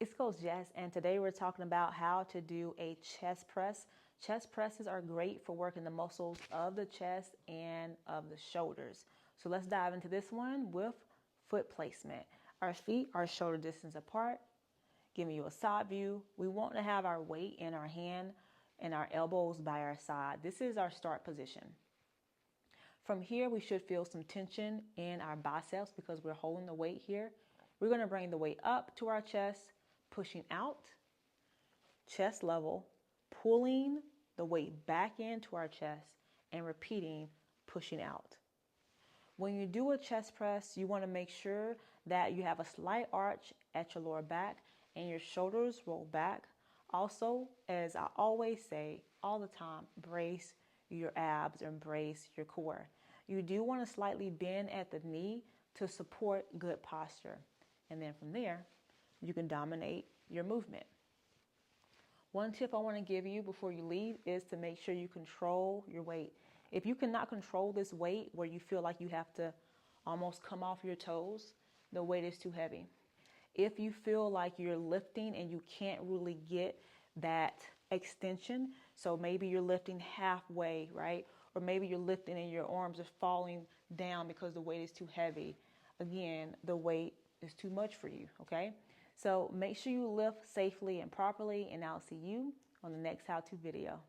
It's Coach Jess, and today we're talking about how to do a chest press. Chest presses are great for working the muscles of the chest and of the shoulders. So let's dive into this one with foot placement. Our feet are shoulder distance apart, giving you a side view. We want to have our weight in our hand and our elbows by our side. This is our start position. From here, we should feel some tension in our biceps because we're holding the weight here. We're going to bring the weight up to our chest, pushing out, chest level, pulling the weight back into our chest, and repeating, pushing out. When you do a chest press, you want to make sure that you have a slight arch at your lower back and your shoulders roll back. Also, as I always say all the time, brace your abs and brace your core. You do want to slightly bend at the knee to support good posture. And then from there, you can dominate your movement. One tip I want to give you before you leave is to make sure you control your weight. If you cannot control this weight where you feel like you have to almost come off your toes, the weight is too heavy. If you feel like you're lifting and you can't really get that extension, so maybe you're lifting halfway, right? Or maybe you're lifting and your arms are falling down because the weight is too heavy. Again, the weight is too much for you, okay? So make sure you lift safely and properly, and I'll see you on the next how-to video.